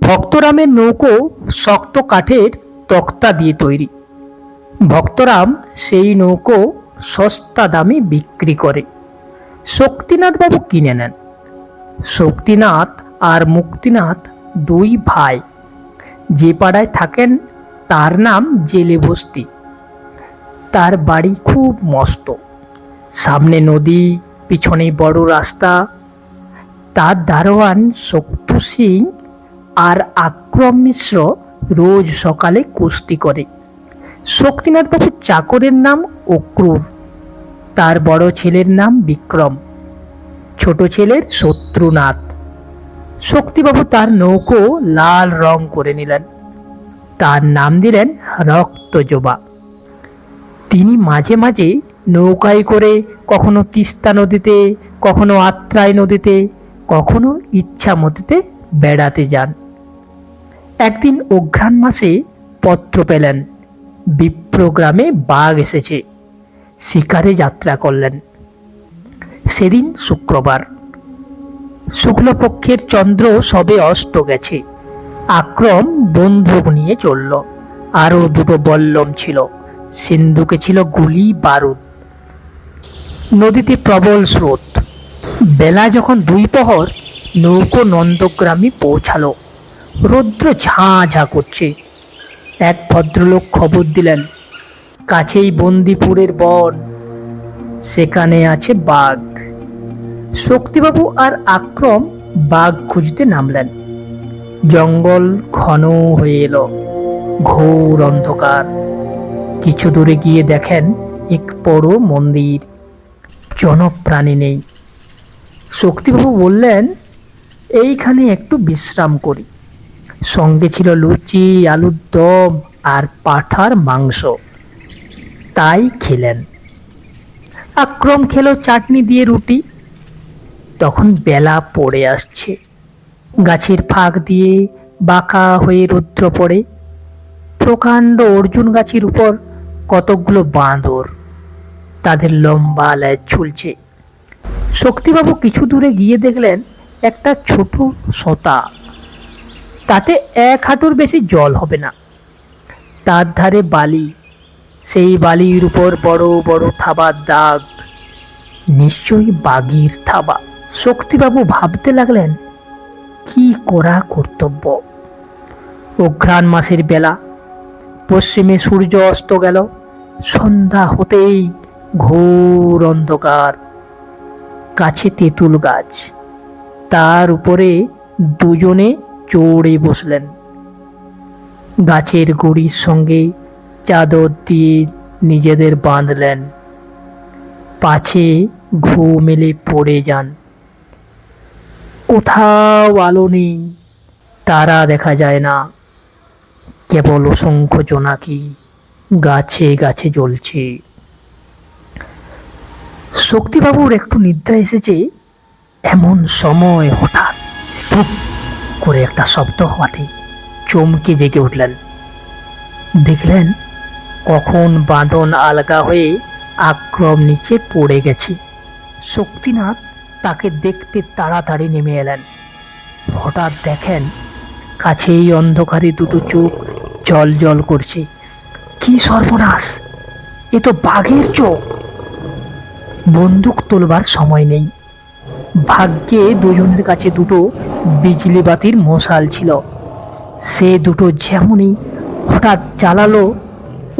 ভক্তরামের নৌকো শক্ত কাঠের তক্তা দিয়ে তৈরি। ভক্তরাম সেই নৌকো সস্তা দামে বিক্রি করে। শক্তিনাথ বাবু কিনে নেন। শক্তিনাথ আর মুক্তিনাথ দুই ভাই। যে পাড়ায় থাকেন তার নাম জেলে বস্তি। তার বাড়ি খুব মস্ত, সামনে নদী, পিছনে বড় রাস্তা। তার দারোয়ান শক্তু সিং আর আক্রম মিশ্র রোজ সকালে কুস্তি করে। শক্তিনাথ বাবুর চাকরের নাম অক্রুর, তার বড় ছেলের নাম বিক্রম, ছোট ছেলের শত্রুনাথ। শক্তিবাবু তার নৌকো লাল রং করে নিলেন, তার নাম দিলেন রক্তজবা। তিনি মাঝে মাঝে নৌকায় করে কখনো তিস্তা নদীতে, কখনো আত্রাই নদীতে, কখনো ইচ্ছামতিতে বেড়াতে যান। একদিন অঘ্রাণ মাসে পত্র পেলেন, বিপ্রগ্রামে বাঘ এসেছে। শিকারে যাত্রা করলেন। সেদিন শুক্রবার, শুক্লপক্ষের চন্দ্র সবে অস্ত গেছে। আক্রম বন্দুক নিয়ে চলল, আরো দুটো বল্লম ছিল, সিন্ধুকে ছিল গুলি বারুদ। নদীতে প্রবল স্রোত। বেলা যখন 2 প্রহর, নৌকো নন্দগ্রামে পৌঁছালো। রৌদ্র ঝাঁ ঝাঁ করছে। এক ভদ্রলোক খবর দিলেন, কাছেই বন্দিপুরের বন, সেখানে আছে বাঘ। শক্তিবাবু আর আক্রম বাঘ খুঁজতে নামলেন। জঙ্গল ঘন হয়ে এলো, ঘোর অন্ধকার। কিছু দূরে গিয়ে দেখেন এক বড় মন্দির, জনপ্রাণী নেই। শক্তিবাবু বললেন, এইখানে একটু বিশ্রাম করি। সঙ্গে ছিল লুচি, আলুর দম আর পাঁঠার মাংস। তাই খেলেন। আক্রম খেলো চাটনি দিয়ে রুটি। তখন বেলা পড়ে আসছে। গাছের ফাঁক দিয়ে বাঁকা হয়ে রৌদ্র পড়ে। প্রকাণ্ড অর্জুন গাছের উপর কতকগুলো বাঁদর, তাদের লম্বা লেজ ঝুলছে। শক্তিবাবু কিছু দূরে গিয়ে দেখলেন একটা ছোট সোঁতা, তাতে 1 হাঁটুর বেশি জল হবে না। তার ধারে বালি, সেই বালির উপর বড় বড় থাবার দাগ, নিশ্চয়ই বাঘের থাবা। শক্তিবাবু ভাবতে লাগলেন, কি করা কর্তব্য। অঘ্রাণ মাসের বেলা, পশ্চিমে সূর্য অস্ত গেল। সন্ধ্যা হতেই ঘোর অন্ধকার। কাছে তেঁতুল গাছ, তার উপরে দুজনে চড়ে বসলেন। গাছের গুড়ির সঙ্গে চাদর দিয়ে নিজেদের বাঁধলেন, পাছে ঘুম এলে পড়ে যান। কোথাও আলো নেই, তারা দেখা যায় না, কেবল অসংখ্য জোনাকি গাছে গাছে জ্বলছে। শক্তিবাবুর একটু নিদ্রা এসেছে, এমন সময় হঠাৎ ধুপ করে একটা শব্দ হওয়াতে চমকে জেগে উঠলেন। দেখলেন কখন বাঁধন আলগা হয়ে আক্রম নিচে পড়ে গেছে। শক্তিনাথ তাকে দেখতে তাড়াতাড়ি নেমে এলেন। হঠাৎ দেখেন কাছেই অন্ধকারে দুটো চোখ জল জল করছে। কি সর্বনাশ, এ তো বাঘের চোখ। বন্দুক তোলবার সময় নেই। ভাগ্যে দুজনের কাছে দুটো বিজলি বাতির মশাল ছিল। সে দুটো যেমনই হঠাৎ জ্বালালো,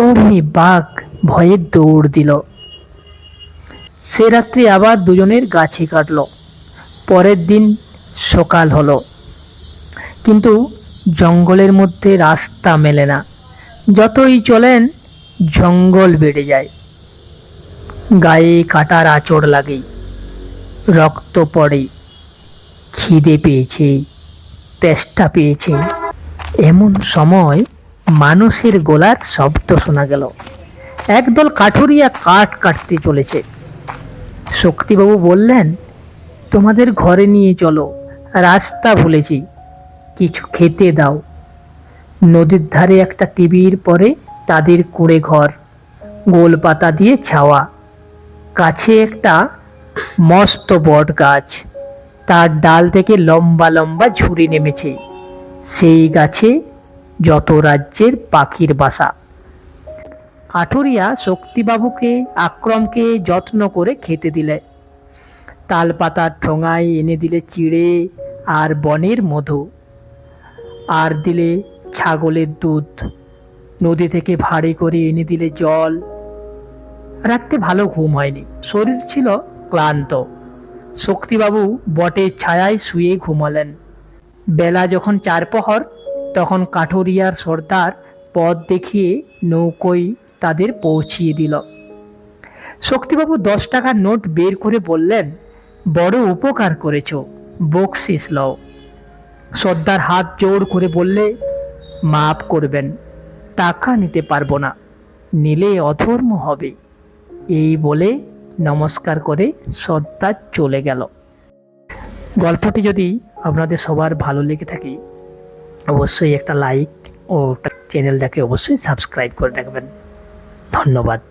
অমনি বাঘ ভয়ে দৌড় দিল। সে রাত্রি আবার দুজনের গাছে কাটল। পরের দিন সকাল হলো, কিন্তু জঙ্গলের মধ্যে রাস্তা মেলে না। যতই চলেন জঙ্গল বেড়ে যায়। গায়ে কাটার আঁচড় লাগে, রক্ত পড়ে। খিদে পেয়েছে, তেষ্টা পেয়েছে। এমন সময় মানুষের গলার শব্দ শোনা গেল। একদল কাঠুরিয়া কাঠ কাটতে চলেছে। শক্তিবাবু বললেন, তোমাদের ঘরে নিয়ে চলো, রাস্তা ভুলেছি, কিছু খেতে দাও। নদীর ধারে একটা টিভির পরে তাদের কুঁড়ে ঘর, গোল পাতা দিয়ে ছাওয়া। কাছে একটা মস্ত বট গাছ, তার ডাল থেকে লম্বা লম্বা ঝুরি নেমেছে। সেই গাছে যত রাজ্যের পাখির বাসা। কাঠুরিয়া শক্তিবাবুকে আক্রমকে যত্ন করে খেতে দিলে। তাল পাতার ঠোঙায় এনে দিলে চিড়ে আর বনের মধু, আর দিলে ছাগলের দুধ। নদী থেকে ভারী করে এনে দিলে জল। রাত্রে ভালো ঘুম হয়নি, শরীর ছিল ক্লান্ত। শক্তিবাবু বটের ছায়ায় শুয়ে ঘুমালেন। বেলা যখন 4 প্রহর, তখন কাঠুরিয়ার সর্দার পথ দেখিয়ে নৌকোয় তাদের পৌঁছিয়ে দিল। শক্তিবাবু 10 টাকার নোট বের করে বললেন, বড় উপকার করেছ, বকশিস লও। সর্দার হাত জোড় করে বললে, মাফ করবেন, টাকা নিতে পারবো না, নিলে অধর্ম হবে। এই বলে নমস্কার করে সর্দার চলে গেল। গল্পটি যদি আপনাদের সবার ভালো লেগে থাকে, অবশ্যই একটা লাইক ও চ্যানেলটাকে অবশ্যই সাবস্ক্রাইব করে রাখবেন। ধন্যবাদ।